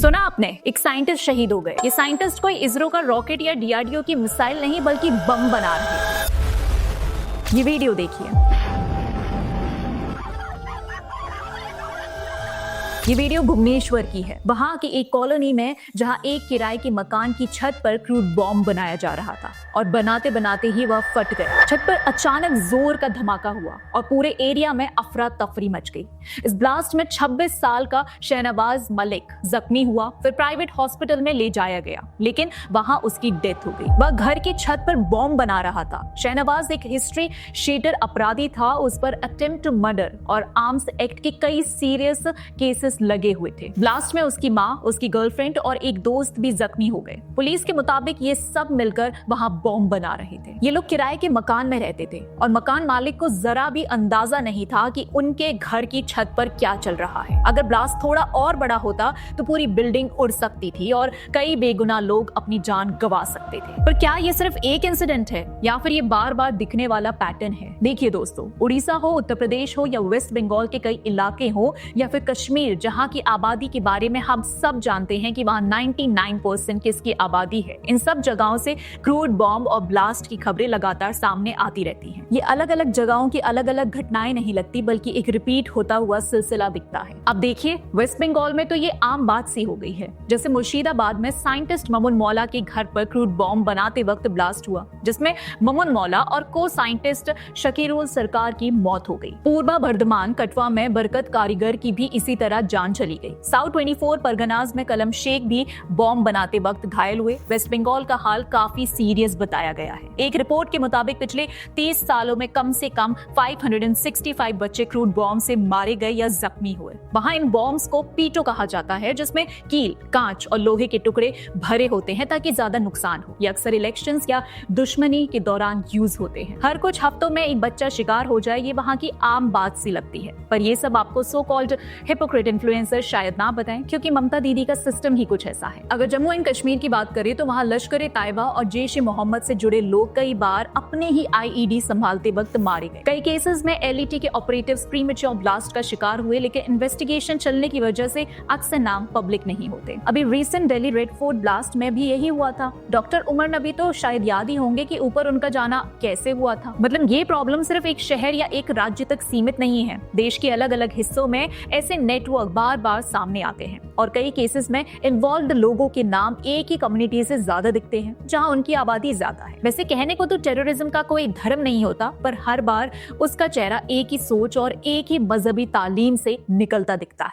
सुना आपने, एक साइंटिस्ट शहीद हो गए। ये साइंटिस्ट कोई इसरो का रॉकेट या डीआरडीओ की मिसाइल नहीं बल्कि बम बना रहे हैं। ये वीडियो देखिए। ये वीडियो भुवनेश्वर की है, वहां की एक कॉलोनी में जहां एक किराए के मकान की छत पर क्रूड बॉम्ब बनाया जा रहा था और बनाते बनाते ही वह फट गया। छत पर अचानक जोर का धमाका हुआ और पूरे एरिया में अफरा तफरी मच गई। इस ब्लास्ट में 26 साल का शहनवाज मलिक जख्मी हुआ, फिर प्राइवेट हॉस्पिटल में ले जाया गया, लेकिन वहां उसकी डेथ हो गई। वह घर की छत पर बॉम्ब बना रहा था। शहनवाज एक हिस्ट्री शीटर अपराधी था, उस पर अटेम्प्ट टू मर्डर और आर्म्स एक्ट के कई सीरियस केसेस लगे हुए थे। ब्लास्ट में उसकी मां, उसकी गर्लफ्रेंड और एक दोस्त भी जख्मी हो गए। पुलिस के मुताबिक ये सब मिलकर वहां बॉम्ब बना रहे थे। ये लोग किराए के मकान में रहते थे और मकान मालिक को जरा भी अंदाजा नहीं था कि उनके घर की छत पर क्या चल रहा है। अगर ब्लास्ट थोड़ा और बड़ा होता तो पूरी बिल्डिंग उड़ सकती थी और कई बेगुनाह लोग अपनी जान गंवा सकते थे। पर क्या ये सिर्फ एक इंसिडेंट है या फिर ये बार बार दिखने वाला पैटर्न है? देखिए दोस्तों, उड़ीसा हो, उत्तर प्रदेश हो या वेस्ट बंगाल के कई इलाके हो या फिर कश्मीर, जहां की आबादी के बारे में हम सब जानते हैं कि वहां 99% किसकी आबादी है, इन सब जगहों से क्रूड बॉम्ब और ब्लास्ट की खबरें लगातार सामने आती रहती हैं। ये अलग अलग जगहों की अलग अलग घटनाएं नहीं लगती, बल्कि एक रिपीट होता हुआ सिलसिला दिखता है। अब देखिए, वेस्ट बंगाल में तो ये आम बात सी हो गई है। जैसे मुर्शिदाबाद में साइंटिस्ट ममुन मौला के घर पर क्रूड बॉम्ब बनाते वक्त ब्लास्ट हुआ, जिसमें ममुन मौला और को साइंटिस्ट शकीरुल सरकार की मौत हो गई। पूर्वा बर्धमान कटवा में बरकत कारीगर की भी इसी तरह जान चली गई। साउथ 24 परगनाज में कलम शेख भी बॉम्ब बनाते वक्त घायल हुए। वेस्ट बंगाल का हाल काफी सीरियस बताया गया है। एक रिपोर्ट के मुताबिक पिछले 30 सालों में कम से कम 565 बच्चे क्रूड बॉम्ब से मारे गए या जख्मी हुए। वहां इन बॉम्ब्स को पीटो कहा जाता है, जिसमें कील, कांच और लोहे के टुकड़े भरे होते हैं ताकि ज्यादा नुकसान हो। ये अक्सर इलेक्शंस या दुश्मनी के दौरान यूज होते हैं। हर कुछ हफ्तों में एक बच्चा शिकार हो जाए, ये वहां की आम बात सी लगती है। पर ये सब आपको सो कॉल्ड हिपोक्रेट इन्फ्लुएंसर शायद ना बताएं, क्योंकि ममता दीदी का सिस्टम ही कुछ ऐसा है। अगर जम्मू एंड कश्मीर की बात करें तो वहां लश्कर तैयबा और जैश ए मोहम्मद से जुड़े लोग कई बार अपने ही आईईडी संभालते वक्त मारे गए। कई केसेस में एलईटी के ऑपरेटिव्स प्रीमेच्योर ब्लास्ट का शिकार हुए, लेकिन इन्वेस्टिगेशन चलने की वजह से अक्सर नाम पब्लिक नहीं होते। अभी recent Delhi red fort blast में भी यही हुआ था। डॉक्टर उमर नबी तो शायद याद ही होंगे कि ऊपर उनका जाना कैसे हुआ था। मतलब ये प्रॉब्लम सिर्फ एक शहर या एक राज्य तक सीमित नहीं है। देश के अलग अलग हिस्सों में ऐसे नेटवर्क बार बार सामने आते हैं और कई केसेस में इन्वॉल्व्ड लोगों के नाम एक ही कम्युनिटी से ज्यादा दिखते हैं जहां उनकी आबादी ज्यादा है। वैसे कहने को तो टेररिज्म का कोई धर्म नहीं होता, पर हर बार उसका चेहरा एक ही सोच और एक ही मजहबी तालीम से निकलता दिखता है।